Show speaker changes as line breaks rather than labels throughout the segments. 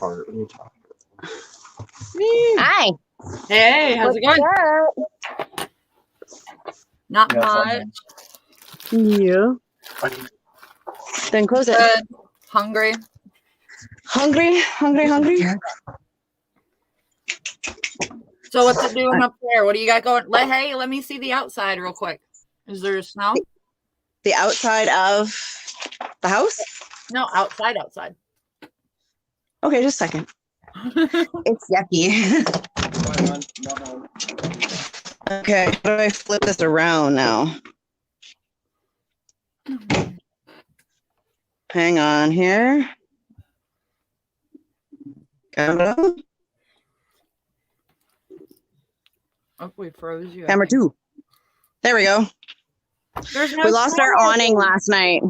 part when you talk.
Hi.
Hey, how's it going? Not much.
You. Then close it.
Good. Hungry.
Hungry.
So what's it doing up there? What do you got going? Hey, let me see the outside real quick. Is there snow?
The outside of the house?
No, outside.
Okay, just a second. It's yucky. Okay, how do I flip this around now? Hang on here. Camera.
Oh, we froze you.
Camera 2. There we go.
There's no
We lost our awning last night.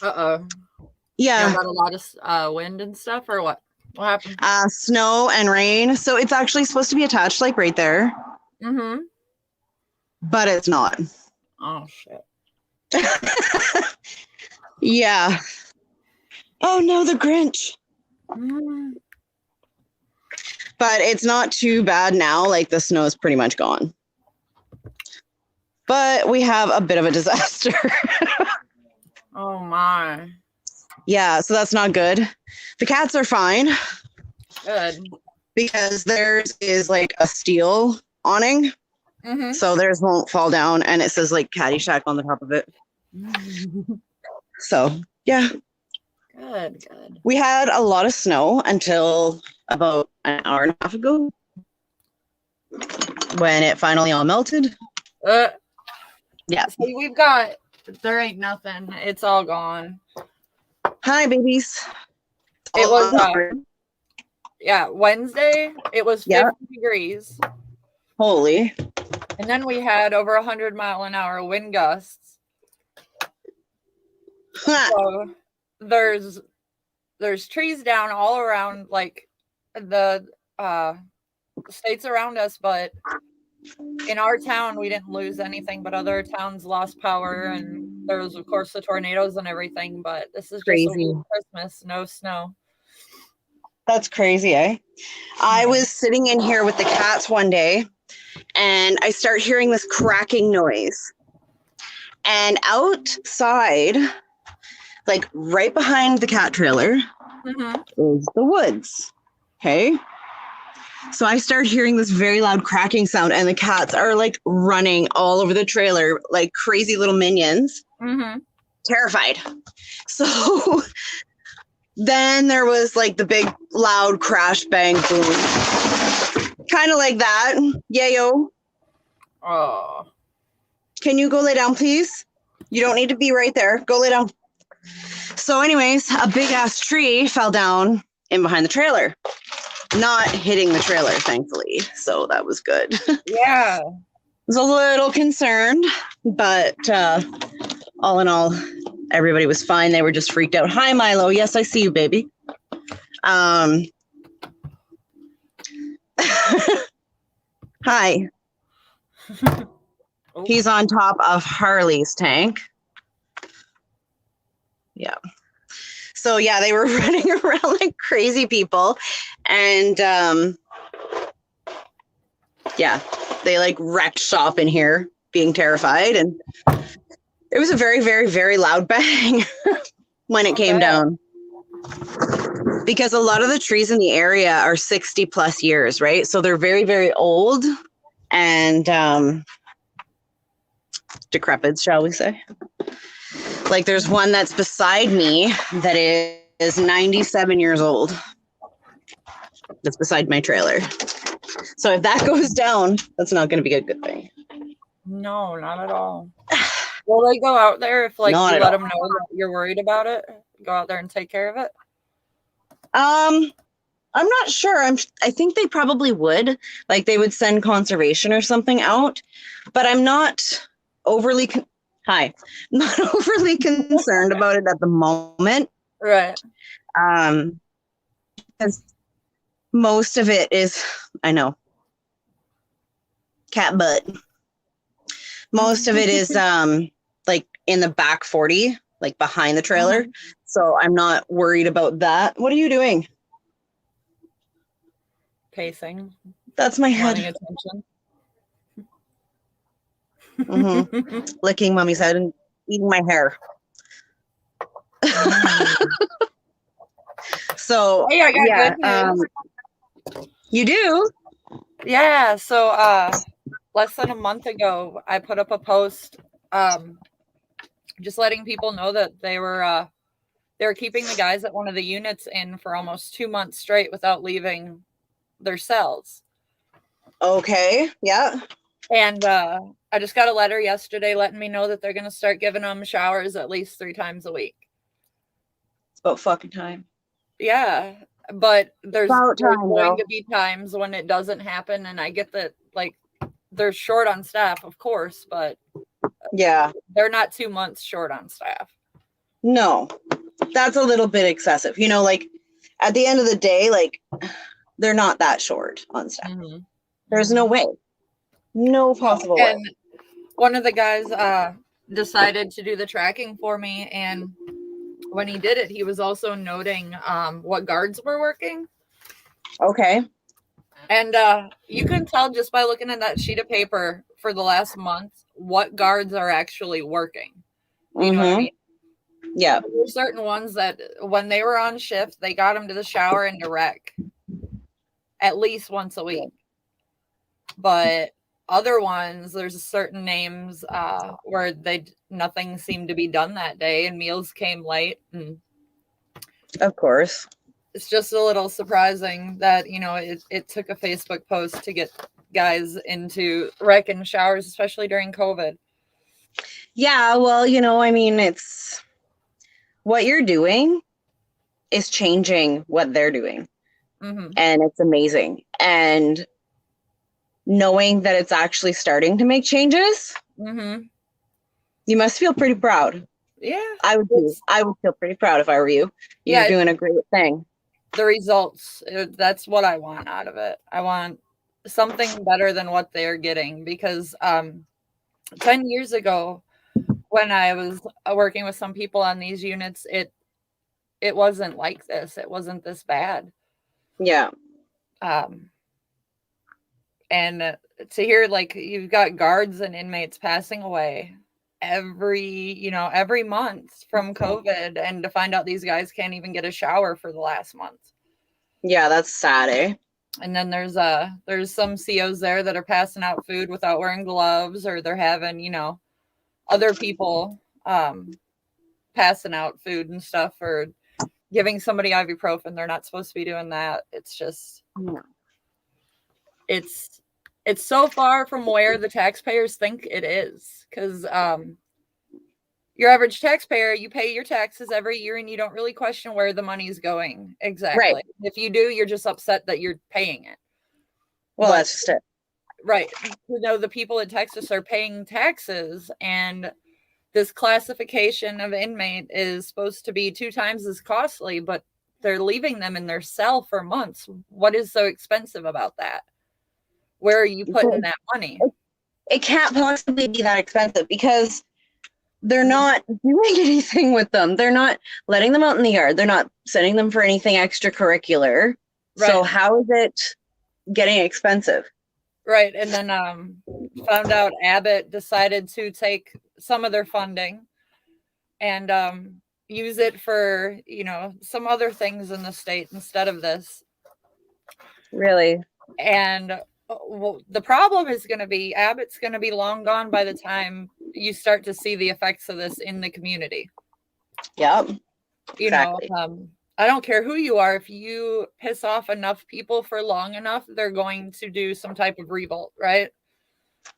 Uh-oh.
Yeah.
You got a lot of wind and stuff, or what? What happened?
Snow and rain. So it's actually supposed to be attached like right there.
Mm-hmm.
But it's not.
Oh, shit.
Yeah. Oh, no, the Grinch.
Mm.
But it's not too bad now. Like the snow is pretty much gone. But we have a bit of a disaster.
Oh, my.
Yeah, so that's not good. The cats are fine.
Good.
Because theirs is like a steel awning.
Mm-hmm.
So theirs won't fall down. And it says like Caddyshack on the top of it. So, yeah.
Good.
We had a lot of snow until about an hour and a half ago. When it finally all melted. Yeah.
See, there ain't nothing. It's all gone.
Hi, babies.
It was, Wednesday, it was 50 degrees.
Holy.
And then we had over 100-mile-an-hour wind gusts. So there's trees down all around, like, the states around us, but in our town, we didn't lose anything, but other towns lost power, and there was, of course, the tornadoes and everything, but this is
crazy.
Just a weird Christmas, no snow.
That's crazy, eh? I was sitting in here with the cats one day, and I start hearing this cracking noise. And outside, like right behind the cat trailer, is the woods. Okay? So I start hearing this very loud cracking sound, and the cats are like running all over the trailer like crazy little minions. Terrified. So then there was like the big loud crash, bang, boom. Kind of like that. Yayo.
Oh.
Can you go lay down, please? You don't need to be right there. Go lay down. So anyways, a big ass tree fell down in behind the trailer. Not hitting the trailer, thankfully. So that was good.
Yeah.
I was a little concerned, but all in all, everybody was fine. They were just freaked out. Hi, Milo. Yes, I see you, baby. Hi. He's on top of Harley's tank. Yeah. So yeah, they were running around like crazy people. And yeah, they like wrecked shop in here being terrified. And it was a very, very, very loud bang when it came down. Because a lot of the trees in the area are 60 plus years, right? So they're very, very old and decrepit, shall we say. Like there's one that's beside me that is 97 years old. That's beside my trailer. So if that goes down, that's not going to be a good thing.
No, not at all. Will they go out there if like
Not
you
at
let
all.
them know that you're worried about it? Go out there and take care of it?
I'm not sure. I think they probably would. Like they would send conservation or something out, but I'm not overly not overly concerned about it at the moment.
Right.
Because most of it is, I know, cat butt. Most of it is like in the back 40, like behind the trailer. So I'm not worried about that. What are you doing?
pacing.
That's my
Wanting
head.
attention.
Licking mommy's head and eating my hair. So
hey, I got
yeah,
good news.
You do?
Yeah. So less than a month ago, I put up a post, just letting people know that they were keeping the guys at one of the units in for almost 2 months straight without leaving their cells.
Okay. Yeah.
And I just got a letter yesterday letting me know that they're going to start giving them showers at least 3 times a week.
It's about fucking time.
Yeah, but there's going
bro.
to be times when it doesn't happen, and I get that, like, they're short on staff, of course, but
yeah,
they're not 2 months short on staff.
No, that's a little bit excessive. You know, like, at the end of the day, like, they're not that short on staff. There's no way. No possible way.
And one of the guys decided to do the tracking for me, and when he did it, he was also noting what guards were working.
Okay.
And you can tell just by looking at that sheet of paper for the last month what guards are actually working. You know what I mean?
Yeah.
There were certain ones that when they were on shift, they got them to the shower and to rec at least once a week. But other ones, there's certain names where nothing seemed to be done that day, and meals came late. And
of course,
it's just a little surprising that, you know, it took a Facebook post to get guys into rec and showers, especially during COVID.
Yeah, well, you know, I mean, it's what you're doing is changing what they're doing. And it's amazing. And knowing that it's actually starting to make changes, you must feel pretty proud.
Yeah.
I would feel pretty proud if I were you. You're doing a great thing.
The results, that's what I want out of it. I want something better than what they're getting, because 10 years ago, when I was working with some people on these units, it wasn't like this. It wasn't this bad.
Yeah.
And to hear, like, you've got guards and inmates passing away every month from COVID, and to find out these guys can't even get a shower for the last month.
Yeah, that's sad, eh?
And then there's some COs there that are passing out food without wearing gloves, or they're having, you know, other people passing out food and stuff, or giving somebody ibuprofen. They're not supposed to be doing that. It's just, it's so far from where the taxpayers think it is, because your average taxpayer, you pay your taxes every year and you don't really question where the money's going. Exactly. Right. If you do, you're just upset that you're paying it.
Well, that's just it.
Right. You know, the people in Texas are paying taxes, and this classification of inmate is supposed to be 2 times as costly, but they're leaving them in their cell for months. What is so expensive about that? Where are you putting that money?
It can't possibly be that expensive, because they're not doing anything with them. They're not letting them out in the yard. They're not sending them for anything extracurricular. Right. So how is it getting expensive?
Right. And then found out Abbott decided to take some of their funding and use it for, you know, some other things in the state instead of this.
Really?
And the problem is going to be Abbott's going to be long gone by the time you start to see the effects of this in the community.
Yep.
You exactly. know, I don't care who you are. If you piss off enough people for long enough, they're going to do some type of revolt, right?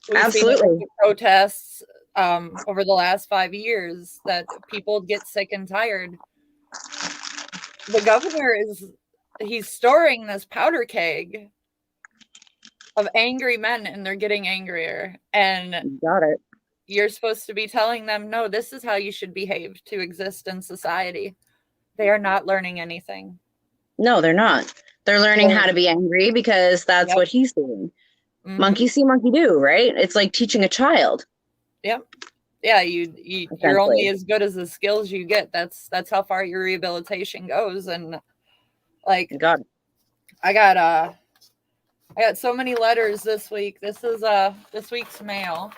We've
Absolutely.
seen protests over the last 5 years that people get sick and tired. The governor he's storing this powder keg of angry men, and they're getting angrier. And
got it.
You're supposed to be telling them, no, this is how you should behave to exist in society. They are not learning anything.
No, they're not. They're learning how to be angry because that's what he's doing. Monkey see, monkey do, right? It's like teaching a child.
Yep. Yeah, you're only as good as the skills you get. That's how far your rehabilitation goes. And like,
God.
I got I got so many letters this week. This is this week's mail.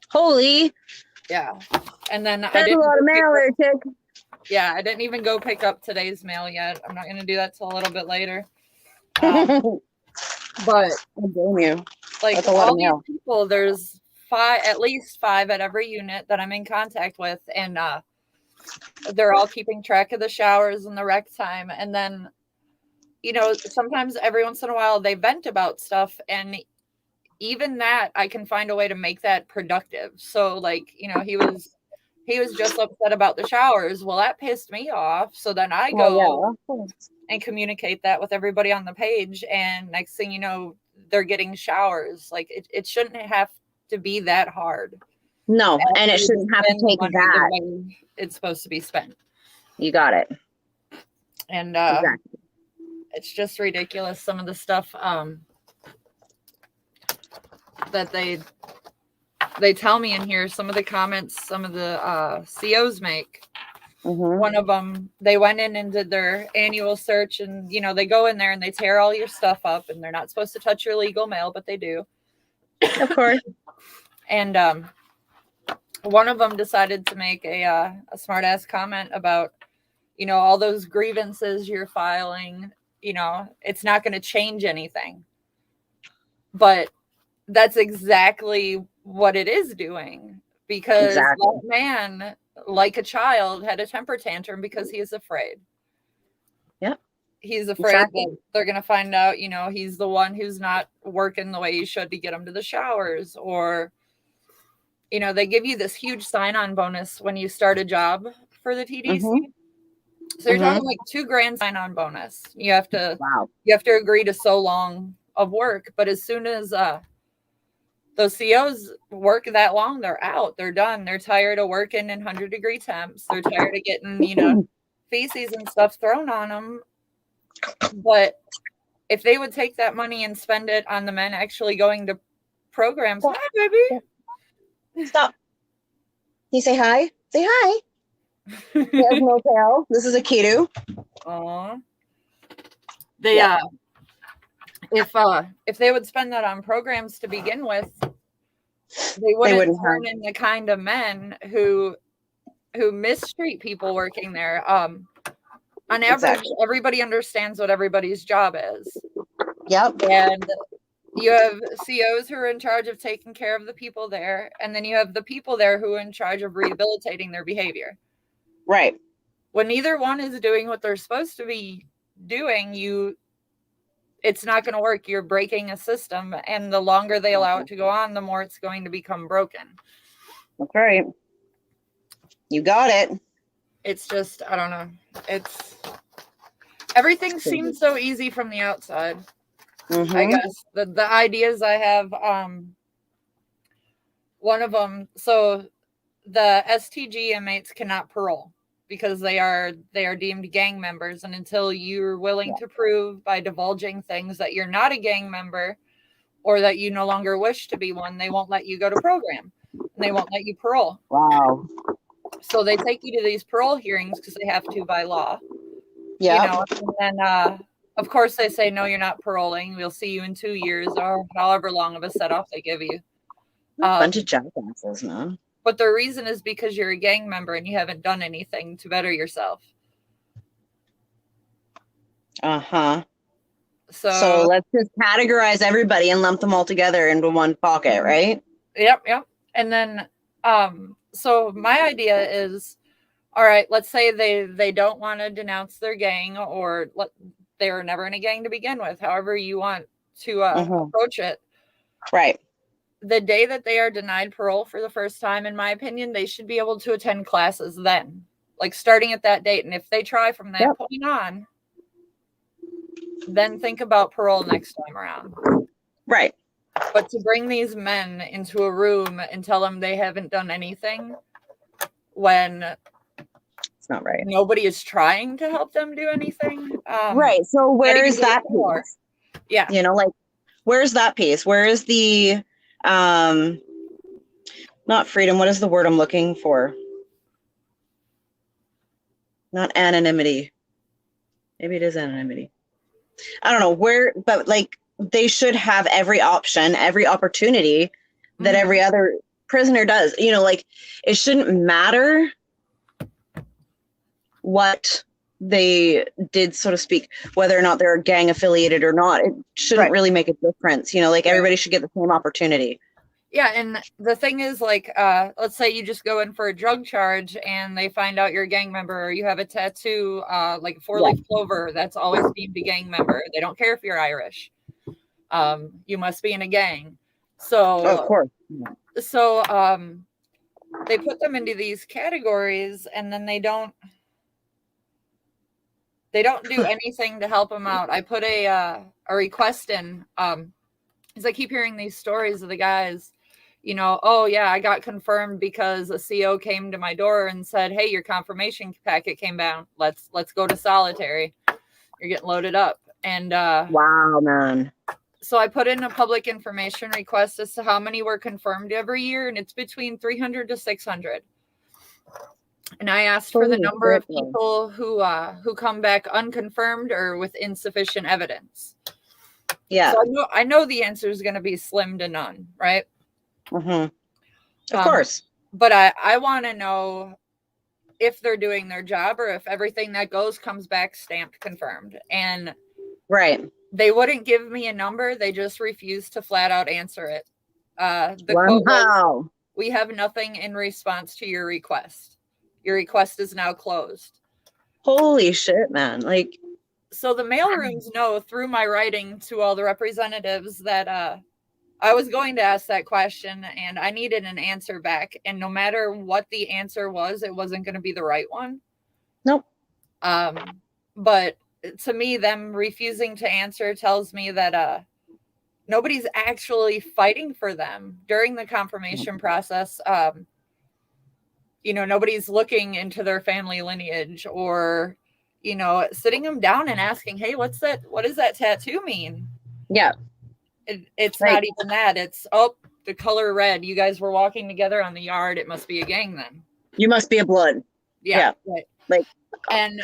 Holy.
Yeah. And then
That's a lot of mail there, chick.
Yeah, I didn't even go pick up today's mail yet. I'm not going to do that till a little bit later. But like
that's a lot
all
of
these
mail.
people, there's at least five at every unit that I'm in contact with, and they're all keeping track of the showers and the rec time. And then, you know, sometimes every once in a while they vent about stuff, and even that I can find a way to make that productive. So like, you know, he was just upset about the showers. Well, that pissed me off. So then I go and communicate that with everybody on the page. And next thing you know, they're getting showers. Like it shouldn't have to be that hard.
No, and it shouldn't have to take that.
It's supposed to be spent.
You got it.
And exactly. It's just ridiculous. Some of the stuff that they tell me in here, some of the comments, some of the COs make. One of them, they went in and did their annual search, and you know, they go in there and they tear all your stuff up, and they're not supposed to touch your legal mail, but they do.
Of course.
And one of them decided to make a smart ass comment about, you know, all those grievances you're filing, you know, it's not going to change anything. But that's exactly what it is doing, because that man, like a child, had a temper tantrum because he is afraid.
Yep.
He's afraid that they're going to find out, you know, he's the one who's not working the way he should to get him to the showers. Or, you know, they give you this huge sign-on bonus when you start a job for the TDC. So you're talking like $2,000 sign-on bonus. You have to agree to so long of work. But as soon as those COs work that long, they're out. They're done. They're tired of working in 100-degree temps. They're tired of getting, you know, feces and stuff thrown on them. But if they would take that money and spend it on the men actually going to programs, hi, baby.
Stop. Can you say hi? Say hi. He has no tail. This is a Kidu.
Aw. They if they would spend that on programs to begin with, they wouldn't turn in the kind of men who mistreat people working there. On average, everybody understands what everybody's job is.
Yep.
And you have COs who are in charge of taking care of the people there, and then you have the people there who are in charge of rehabilitating their behavior.
Right.
When neither one is doing what they're supposed to be doing, it's not going to work. You're breaking a system, and the longer they allow it to go on, the more it's going to become broken.
That's right. You got it.
It's just, I don't know. Everything seems so easy from the outside. I guess the ideas I have, one of them, so the STG inmates cannot parole because they are deemed gang members, and until you're willing to prove by divulging things that you're not a gang member or that you no longer wish to be one, they won't let you go to program, and they won't let you parole.
Wow.
So they take you to these parole hearings because they have to by law.
Yeah.
You know, and then of course they say, no, you're not paroling. We'll see you in 2 years or however long of a set off they give you.
A bunch of jackasses, man.
But the reason is because you're a gang member and you haven't done anything to better yourself. So
let's just categorize everybody and lump them all together into one pocket, right?
Yep. And then so my idea is, all right, let's say they don't want to denounce their gang, or they were never in a gang to begin with, however you want to approach it.
Right.
The day that they are denied parole for the first time, in my opinion, they should be able to attend classes then, like starting at that date. And if they try from that point on, then think about parole next time around.
Right.
But to bring these men into a room and tell them they haven't done anything when
it's not right,
nobody is trying to help them do anything.
Right. So where is that piece?
Yeah.
You know, like, where's that piece? Where is the not freedom? What is the word I'm looking for? Not anonymity. Maybe it is anonymity. I don't know where, but like they should have every option, every opportunity that every other prisoner does. You know, like it shouldn't matter what they did, so to speak, whether or not they're gang affiliated or not. It shouldn't really make a difference. You know, like everybody should get the same opportunity.
Yeah, and the thing is, like, let's say you just go in for a drug charge and they find out you're a gang member, or you have a tattoo, like a four-leaf clover, that's always deemed a gang member. They don't care if you're Irish. You must be in a gang. So,
of course.
So, they put them into these categories, and then they don't do anything to help them out. I put a request in, because I keep hearing these stories of the guys, you know, oh yeah, I got confirmed because a CO came to my door and said, hey, your confirmation packet came down. Let's go to solitary. You're getting loaded up. And
wow, man.
So I put in a public information request as to how many were confirmed every year, and it's between 300 to 600. And I asked for the number of people who come back unconfirmed or with insufficient evidence.
Yeah.
So I know the answer is going to be slim to none, right?
Of course.
But I want to know if they're doing their job or if everything that goes comes back stamped confirmed. And they wouldn't give me a number. They just refused to flat out answer it. The quote was, we have nothing in response to your request. Your request is now closed.
Holy shit, man. Like,
so the mailrooms know through my writing to all the representatives that I was going to ask that question and I needed an answer back. And no matter what the answer was, it wasn't going to be the right one.
Nope.
But to me, them refusing to answer tells me that nobody's actually fighting for them during the confirmation process. You know, nobody's looking into their family lineage or, you know, sitting them down and asking, hey, what does that tattoo mean?
Yeah.
It's not even that. It's, oh, the color red. You guys were walking together on the yard. It must be a gang then.
You must be a blood.
Yeah. Right.
Like,
and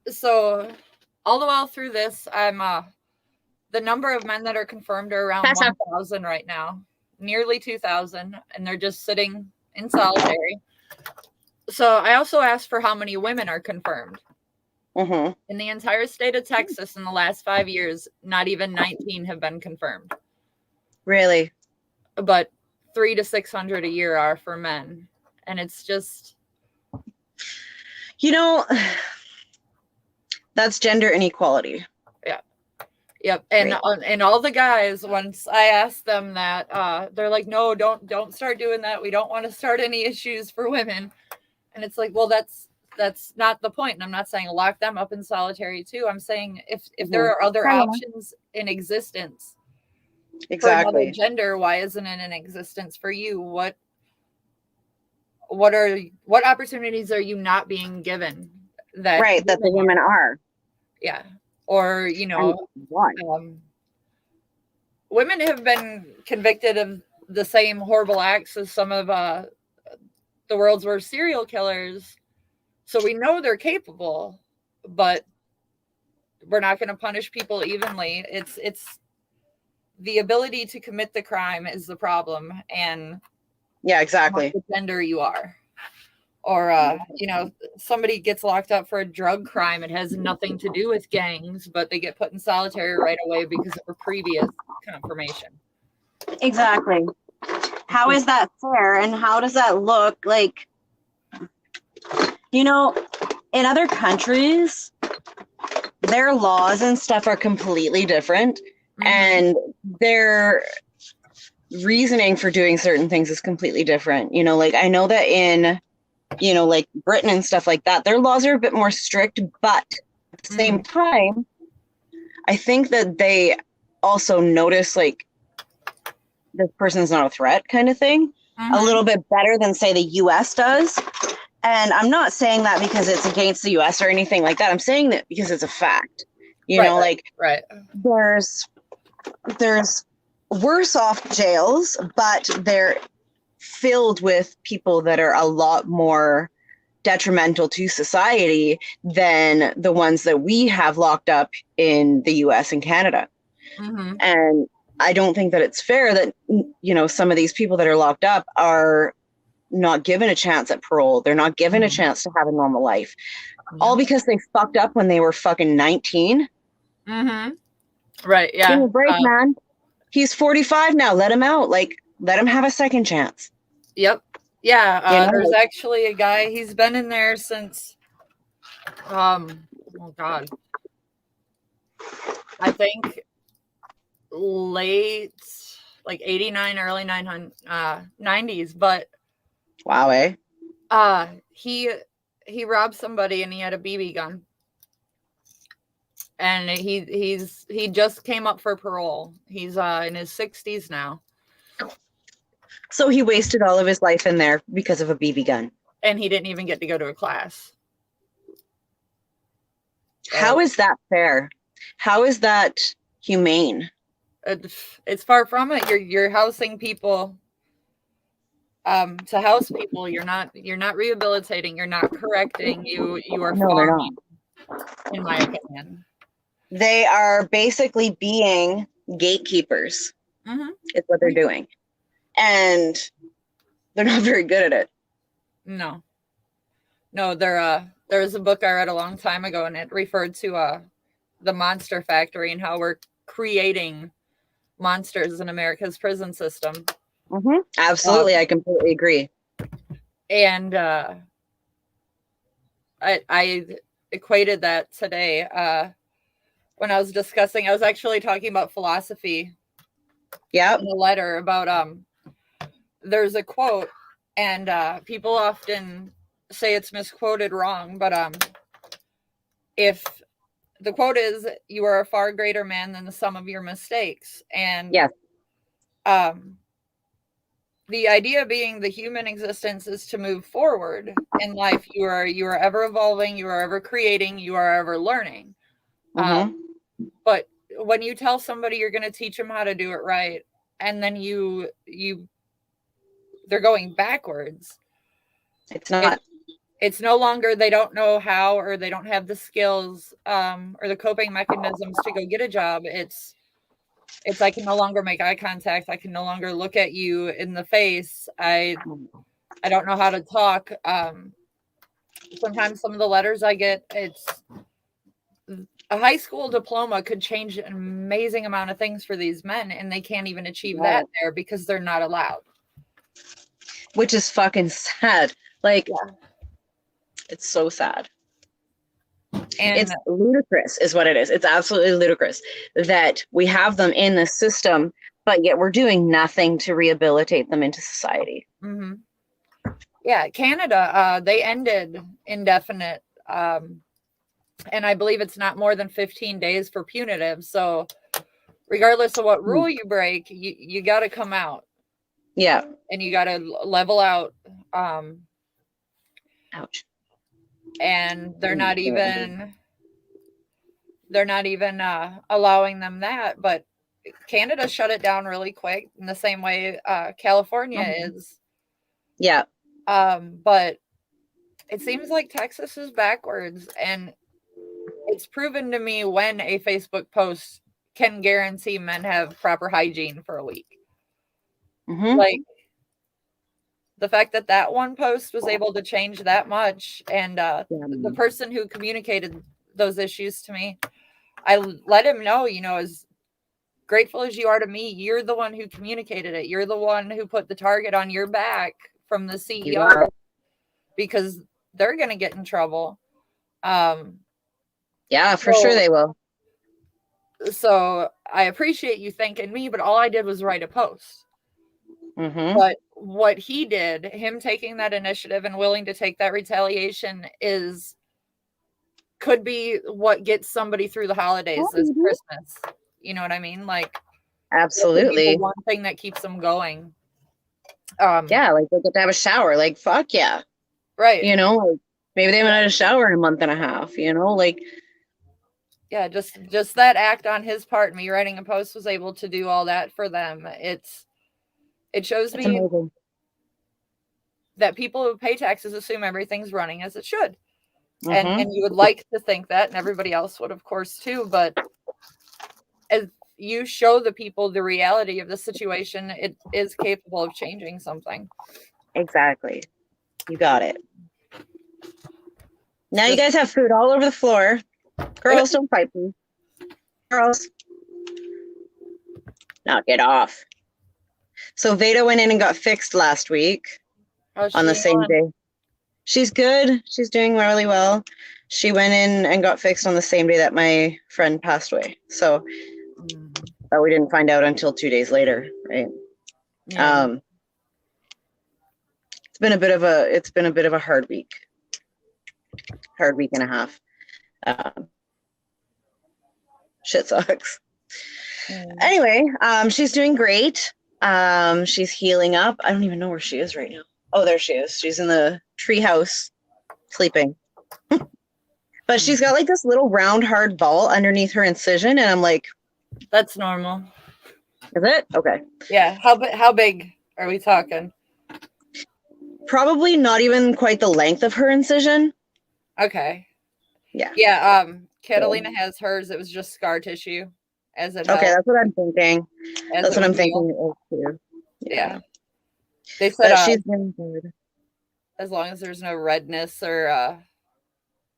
so all the while through this, I'm the number of men that are confirmed are around 1,000 right now, nearly 2,000, and they're just sitting in solitary. So I also asked for how many women are confirmed. In the entire state of Texas in the last 5 years, not even 19 have been confirmed.
Really?
But 300 to 600 a year are for men. And it's just,
you know, that's gender inequality.
Yeah. Yep. And all the guys, once I asked them that, they're like, no, don't start doing that. We don't want to start any issues for women. And it's like, well, that's not the point. And I'm not saying lock them up in solitary too. I'm saying if there are other options in existence for another gender, why isn't it in existence for you? What opportunities are you not being given that
that the women are?
Yeah. Or, you know, women have been convicted of the same horrible acts as some of the world's worst serial killers. So we know they're capable, but we're not going to punish people evenly. It's the ability to commit the crime is the problem. And
yeah, exactly.
What gender you are. Or, you know, somebody gets locked up for a drug crime. It has nothing to do with gangs, but they get put in solitary right away because of a previous confirmation.
Exactly. How is that fair? And how does that look like? You know, in other countries, their laws and stuff are completely different. And their reasoning for doing certain things is completely different. You know, like I know that in, you know, like Britain and stuff like that, their laws are a bit more strict, but at the same time, I think that they also notice like this person's not a threat kind of thing a little bit better than say the US does. And I'm not saying that because it's against the US or anything like that. I'm saying that because it's a fact. You know, like there's worse off jails, but they're filled with people that are a lot more detrimental to society than the ones that we have locked up in the US and Canada.
Mm-hmm.
And I don't think that it's fair that, you know, some of these people that are locked up are not given a chance at parole. They're not given a chance to have a normal life. All because they fucked up when they were fucking 19.
Mm-hmm. Right, yeah.
Give him a break, man. He's 45 now. Let him out. Like, let him have a second chance.
Yep. Yeah,
You know,
there's
like,
actually a guy, he's been in there since, oh God, I think late, like 89, early 90s, but
wow, eh?
he robbed somebody and he had a BB gun. And he just came up for parole. He's in his 60s now.
So he wasted all of his life in there because of a BB gun.
And he didn't even get to go to a class. So,
how is that fair? How is that humane?
It's far from it. You're housing people to house people. You're not rehabilitating. You're not correcting. You are farming, in my opinion.
They are basically being gatekeepers.
Mm-hmm.
It's what they're doing. And they're not very good at it.
No, there was a book I read a long time ago, and it referred to the monster factory and how we're creating monsters in America's prison system.
Mm-hmm. Absolutely, I completely agree.
And I equated that today when I was discussing. I was actually talking about philosophy.
Yeah.
In a letter about there's a quote, and people often say it's misquoted wrong, but if the quote is, "You are a far greater man than the sum of your mistakes," and
yes,
the idea being the human existence is to move forward in life. You are ever evolving, you are ever creating, you are ever learning.
Mm-hmm.
But when you tell somebody you're going to teach them how to do it right, and then they're going backwards,
it's not.
It's no longer they don't know how, or they don't have the skills or the coping mechanisms to go get a job. It's I can no longer make eye contact. I can no longer look at you in the face. I don't know how to talk. Sometimes some of the letters I get, it's a high school diploma could change an amazing amount of things for these men, and they can't even achieve that there because they're not allowed.
Which is fucking sad. Like, it's so sad. And it's ludicrous is what it is. It's absolutely ludicrous that we have them in the system, but yet we're doing nothing to rehabilitate them into society.
Mm-hmm. Yeah, Canada, they ended indefinite, and I believe it's not more than 15 days for punitive. So regardless of what rule you break, you got to come out.
Yeah.
And you got to level out.
Ouch.
And they're not even allowing them that. But Canada shut it down really quick in the same way California is.
Yeah.
But it seems like Texas is backwards, and it's proven to me when a Facebook post can guarantee men have proper hygiene for a week.
Mm-hmm.
Like the fact that one post was able to change that much, and the person who communicated those issues to me, I let him know, as grateful as you are to me, you're the one who communicated it. You're the one who put the target on your back from the CEO, because they're going to get in trouble.
Yeah, for sure they will.
So I appreciate you thanking me, but all I did was write a post.
Mm-hmm.
But what he did, him taking that initiative and willing to take that retaliation, could be what gets somebody through the holidays this Christmas. You know what I mean? Like,
absolutely,
the one thing that keeps them going.
Yeah, like they get to have a shower. Like, fuck yeah,
right?
Like, maybe they haven't had a shower in a month and a half. Like.
Yeah, just that act on his part, me writing a post, was able to do all that for them. It shows me
amazing.
that people who pay taxes assume everything's running as it should.
Mm-hmm.
And you would like to think that, and everybody else would, of course, too. But as you show the people the reality of the situation, it is capable of changing something.
Exactly. You got it. Now you guys have food all over the floor. Girls, don't fight me. Girls. Now get off. So Veda went in and got fixed last week on the same day. She's good. She's doing really well. She went in and got fixed on the same day that my friend passed away. So we didn't find out until 2 days later, right? Yeah. It's been a bit of a hard week and a half. Shit sucks. Anyway, she's doing great. She's healing up. I don't even know where she is right now. Oh, there she is. She's in the tree house sleeping. But she's got like this little round hard ball underneath her incision, and I'm like,
that's normal.
Is it? Okay.
Yeah. How big are we talking?
Probably not even quite the length of her incision.
Okay.
Yeah.
Yeah. Catalina has hers. It was just scar tissue. As it
okay, that's what I'm thinking. That's what I'm thinking too.
Yeah. They said
she's been good.
As long as there's no redness or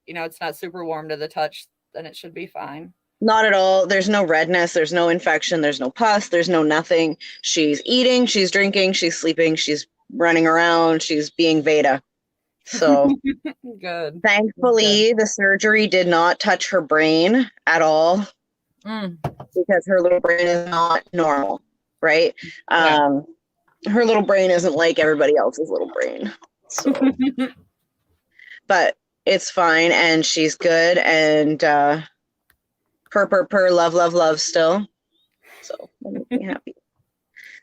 it's not super warm to the touch, then it should be fine.
Not at all. There's no redness, there's no infection, there's no pus, there's no nothing. She's eating, she's drinking, she's sleeping, she's running around, she's being Veda. So
good.
Thankfully, the surgery did not touch her brain at all. Because her little brain is not normal, right? Yeah. Her little brain isn't like everybody else's little brain. So. But it's fine, and she's good, and purr, love still. So that makes me happy.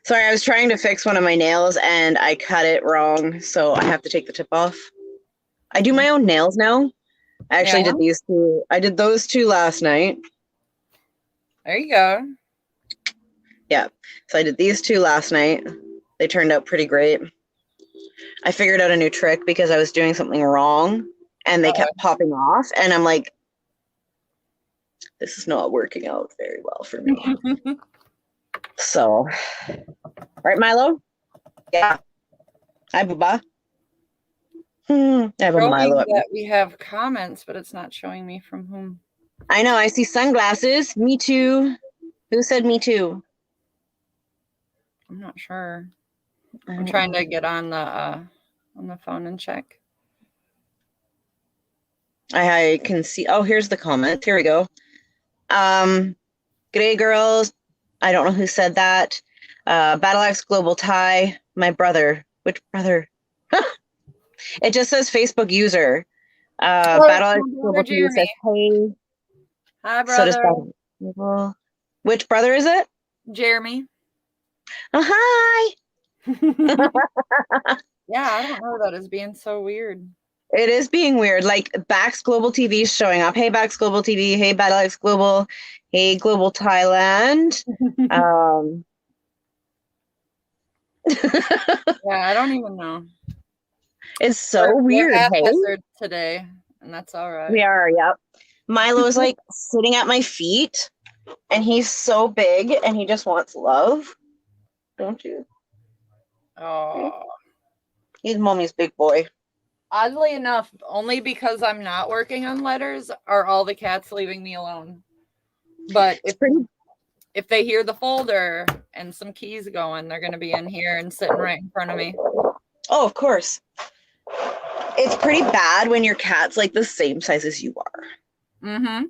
Sorry, I was trying to fix one of my nails, and I cut it wrong, so I have to take the tip off. I do my own nails now. I actually did these two. I did those two last night.
There you go.
Yeah. So I did these two last night. They turned out pretty great. I figured out a new trick because I was doing something wrong and they kept popping off. And I'm like, this is not working out very well for me. So, right, Milo? Yeah. Hi, Bubba. I have a Milo at me.
We have comments, but it's not showing me from whom.
I know. I see sunglasses. Me too. Who said me too?
I'm not sure. I'm trying to get on the phone and check.
I can see. Oh, here's the comment. Here we go. G'day, girls. I don't know who said that. BattleAxe Global Tie. My brother. Which brother? It just says Facebook user. BattleAxe Global Tie says, hey.
Hi, brother.
So does which brother is it?
Jeremy.
Oh, hi.
Yeah, I don't know that is being so weird.
It is being weird. Like Bax Global TV is showing up. Hey, Bax Global TV. Hey, BattleAxe Global. Hey, Global Thailand.
Yeah, I don't even know.
It's so weird.
Hey? Today, and that's all right.
We are. Yep. Milo's like sitting at my feet, and he's so big, and he just wants love. Don't you?
Oh,
he's mommy's big boy.
Oddly enough, only because I'm not working on letters are all the cats leaving me alone. But if they hear the folder and some keys going, they're going to be in here and sitting right in front of me.
Oh, of course. It's pretty bad when your cat's like the same size as you are.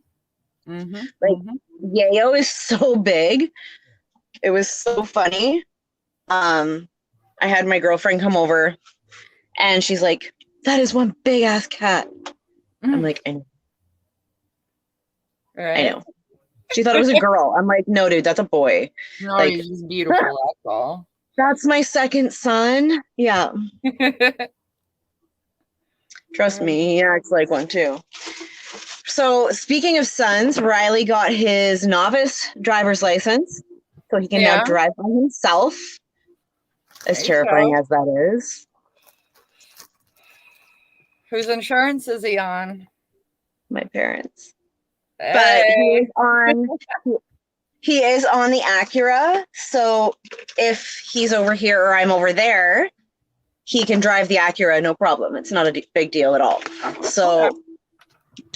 Like Yayo is so big. It was so funny. I had my girlfriend come over and she's like, that is one big ass cat. I'm like, I know.
Right.
I know. She thought it was a girl. I'm like, no, dude, that's a boy.
No, like, he's just beautiful. That's all.
That's my second son. Yeah. Trust me, he acts like one too. So speaking of sons, Riley got his novice driver's license, so he can now drive by himself. As terrifying as that is.
Whose insurance is he on?
My parents.
Hey.
But he is on the Acura. So if he's over here or I'm over there, he can drive the Acura, no problem. It's not a big deal at all. So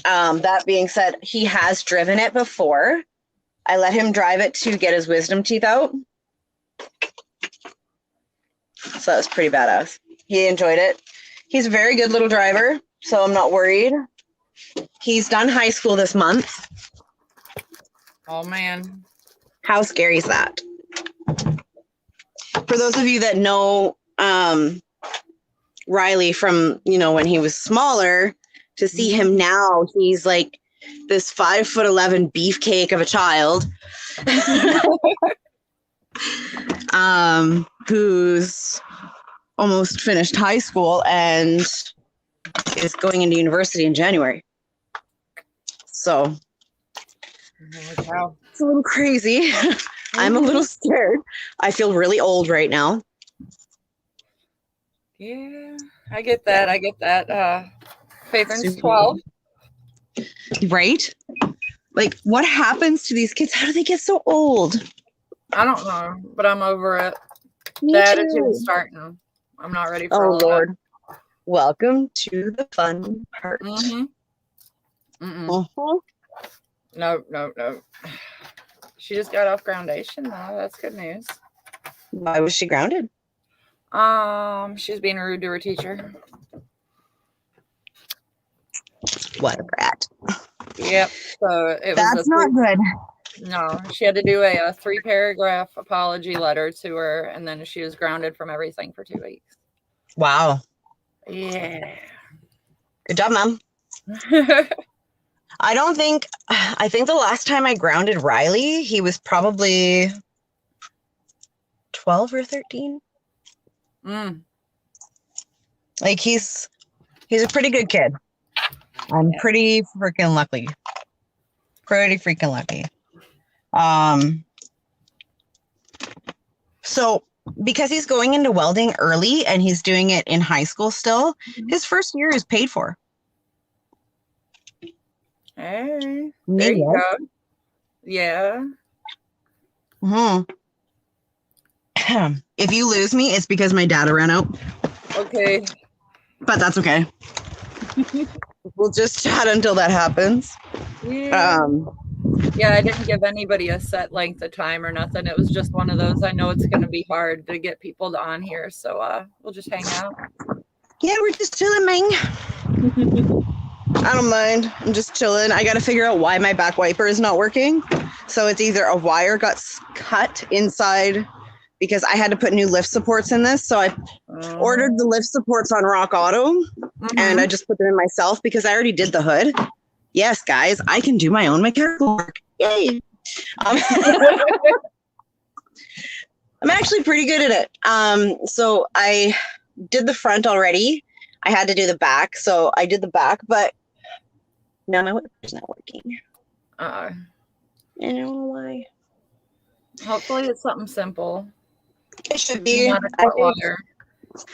that being said, he has driven it before. I let him drive it to get his wisdom teeth out. So that was pretty badass. He enjoyed it. He's a very good little driver, so I'm not worried. He's done high school this month.
Oh, man.
How scary is that? For those of you that know Riley from, when he was smaller, to see him now, he's like this 5'11" beefcake of a child. Who's almost finished high school and is going into university in January. So
Wow.
It's a little crazy. I'm a little scared. I feel really old right now.
Yeah, I get that. Faithern's 12.
Right? Like, what happens to these kids? How do they get so old?
I don't know, but I'm over it.
Me
The
too.
attitude's starting. I'm not ready for all
Lord. Welcome to the fun part.
Mm-hmm.
Uh-huh.
No. She just got off groundation though. That's good news.
Why was she grounded?
She's being rude to her teacher.
What a brat.
Yep. So
That's not good.
No, she had to do a 3-paragraph apology letter to her, and then she was grounded from everything for 2 weeks.
Wow.
Yeah.
Good job, Mom. I think the last time I grounded Riley, he was probably 12 or 13. Like he's a pretty good kid. I'm pretty freaking lucky. So because he's going into welding early and he's doing it in high school still, his first year is paid for.
Hey, there you go. Yeah.
Mm-hmm. If you lose me, it's because my data ran out.
Okay.
But that's okay. We'll just chat until that happens.
Yeah. Yeah, I didn't give anybody a set length of time or nothing. It was just one of those. I know it's going to be hard to get people on here, so we'll just hang out.
Yeah, we're just chilling, man. I don't mind. I'm just chilling. I got to figure out why my back wiper is not working. So it's either a wire got cut inside because I had to put new lift supports in this. So I ordered the lift supports on Rock Auto and I just put them in myself because I already did the hood. Yes, guys, I can do my own mechanical work. Yay. I'm actually pretty good at it. So I did the front already. I had to do the back. So I did the back, but now my wiper's not working. I don't know why.
Hopefully it's something simple.
It should be.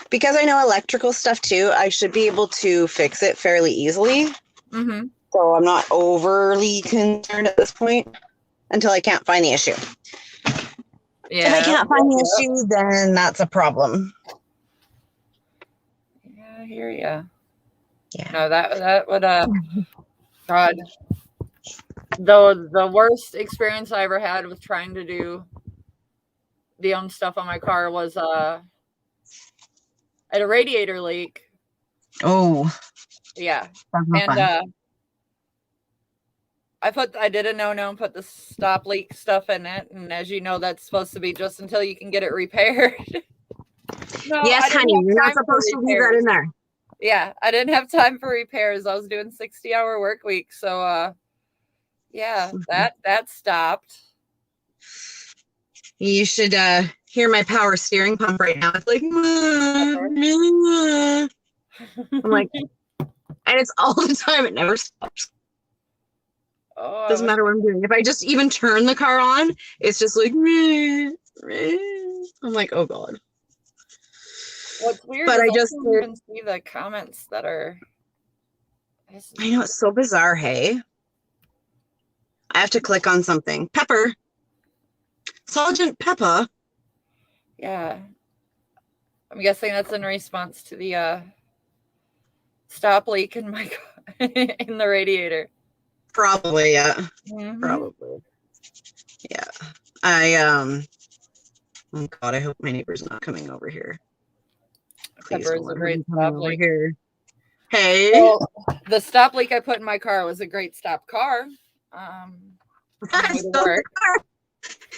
Because I know electrical stuff too, I should be able to fix it fairly easily.
Mm-hmm.
So I'm not overly concerned at this point until I can't find the issue. Yeah. If I can't find the issue, then that's a problem.
Yeah, I hear you.
Yeah.
No, that would God. The worst experience I ever had with trying to do the own stuff on my car was I had a radiator leak.
Oh.
Yeah. And I did a no-no and put the stop leak stuff in it, and as you know, that's supposed to be just until you can get it repaired. No,
yes, honey, you're not supposed to leave that in there.
Yeah, I didn't have time for repairs. I was doing 60-hour work week, so yeah, that stopped.
You should hear my power steering pump right now. It's like, I'm like, and it's all the time. It never stops.
Oh,
doesn't matter what I'm doing. If I just even turn the car on, it's just like, I'm like, oh God.
What's weird
but
is
I just
can see the comments that are
I know, it's so bizarre, hey? I have to click on something. Pepper. Sergeant Pepper.
Yeah. I'm guessing that's in response to the stop leak in my in the radiator.
Probably, yeah.
Mm-hmm.
Probably. Yeah. Oh God, I hope my neighbor's not coming over here. Please
Pepper
don't
is a
let
great
him come
stop
over
leak.
here. Hey.
Well, the stop leak I put in my car was a great stop car. On the way to work.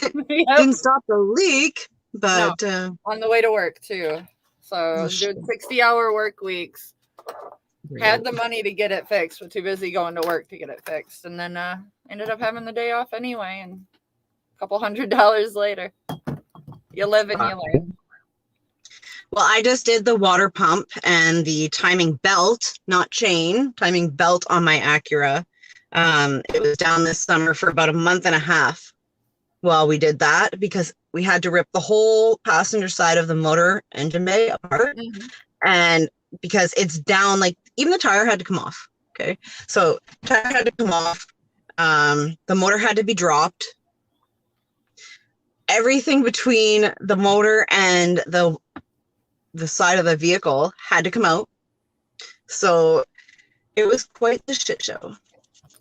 Yep.
Didn't stop the leak, but
no, on the way to work too. So I was doing 60-hour work weeks. Had the money to get it fixed, but too busy going to work to get it fixed. And then ended up having the day off anyway. And a couple $100 later, you live and you learn.
Well, I just did the water pump and the timing belt, not chain, timing belt on my Acura. It was down this summer for about a month and a half while we did that because we had to rip the whole passenger side of the motor engine bay apart. Mm-hmm. And because it's down, like even the tire had to come off. Okay. So tire had to come off. The motor had to be dropped. Everything between the motor and the side of the vehicle had to come out. So it was quite the shit show.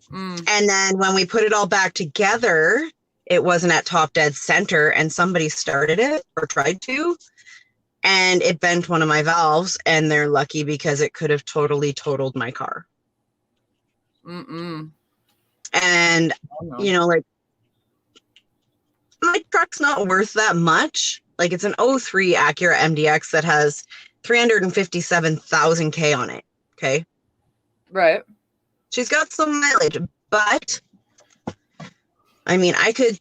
And then when we put it all back together, it wasn't at top dead center and somebody started it or tried to, and it bent one of my valves, and they're lucky because it could have totally totaled my car. And, you know, like, my truck's not worth that much. Like, it's an 03 Acura MDX that has 357,000 K on it. Okay.
Right.
She's got some mileage, but I mean, I could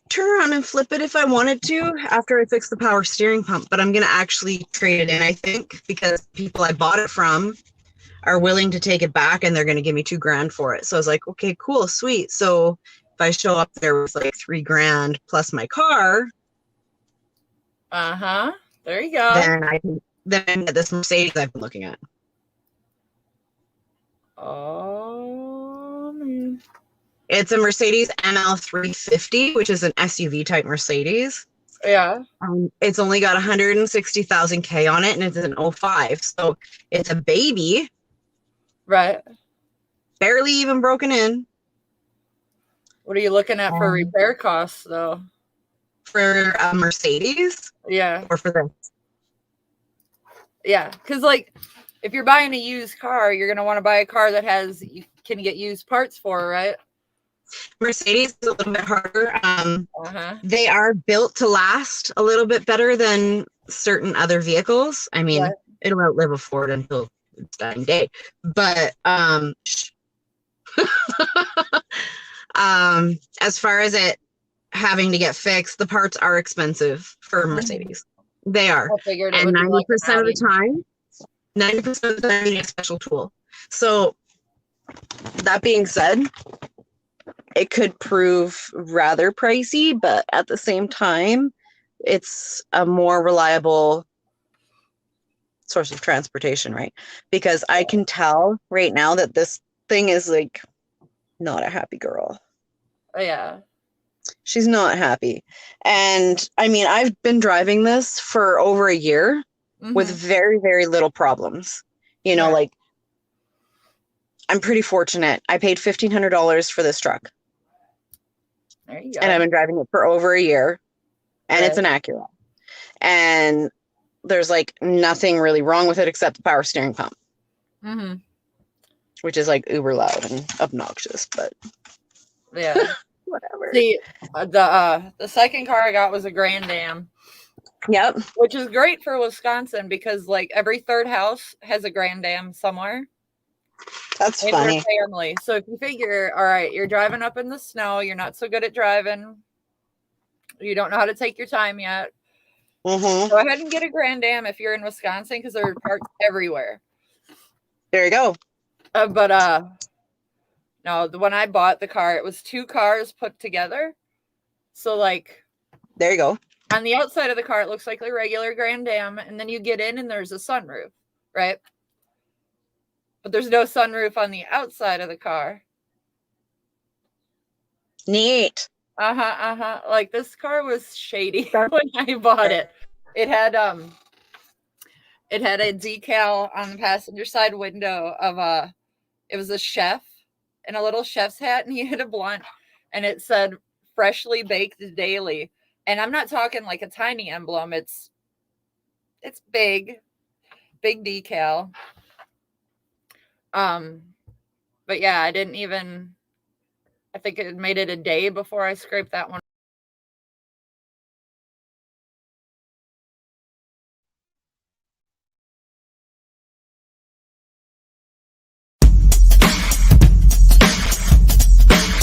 turn around and flip it if I wanted to after I fix the power steering pump, but I'm going to actually trade it in, I think, because people I bought it from are willing to take it back and they're going to give me $2,000 for it. So I was like, okay, cool, sweet. So if I show up there with like $3,000 plus my car,
there you go.
Then I can get this Mercedes I've been looking at.
Oh, man.
It's a Mercedes ML350, which is an SUV type Mercedes.
Yeah.
It's only got 160,000 K on it, and it's an 05. So it's a baby.
Right.
Barely even broken in.
What are you looking at for repair costs, though?
For a Mercedes?
Yeah.
Or for this?
Yeah, because, like, if you're buying a used car, you're going to want to buy a car that you can get used parts for, right?
Mercedes is a little bit harder. They are built to last a little bit better than certain other vehicles. I mean, it'll outlive a Ford until its dying day. But as far as it having to get fixed, the parts are expensive for Mercedes. They are. And 90% of the time, 90% of the time you need a special tool. So that being said, it could prove rather pricey, but at the same time, it's a more reliable source of transportation, right? Because I can tell right now that this thing is like not a happy girl.
Yeah.
She's not happy. And I mean, I've been driving this for over a year with very, very little problems. You know, like, I'm pretty fortunate. I paid $1,500 for this truck.
There you go.
And I've been driving it for over a year. And it's an Acura. And there's like nothing really wrong with it except the power steering pump. Which is like uber loud and obnoxious, but
yeah.
Whatever.
See, the second car I got was a Grand Am.
Yep.
Which is great for Wisconsin because like every third house has a Grand Am somewhere.
That's funny.
Their family. So if you figure, all right, you're driving up in the snow, you're not so good at driving, you don't know how to take your time yet. Go ahead and get a Grand Am if you're in Wisconsin because there are parts everywhere.
There you go.
No, when I bought the car, it was 2 cars put together. So like,
there you go.
On the outside of the car, it looks like a regular Grand Am, and then you get in and there's a sunroof, right? but there's no sunroof on the outside of the car.
Neat.
Like this car was shady when I bought it. It had a decal on the passenger side window of it was a chef in a little chef's hat, and he had a blunt, and it said freshly baked daily. And I'm not talking like a tiny emblem. It's big decal. But yeah, I think it made it a day before I scraped that one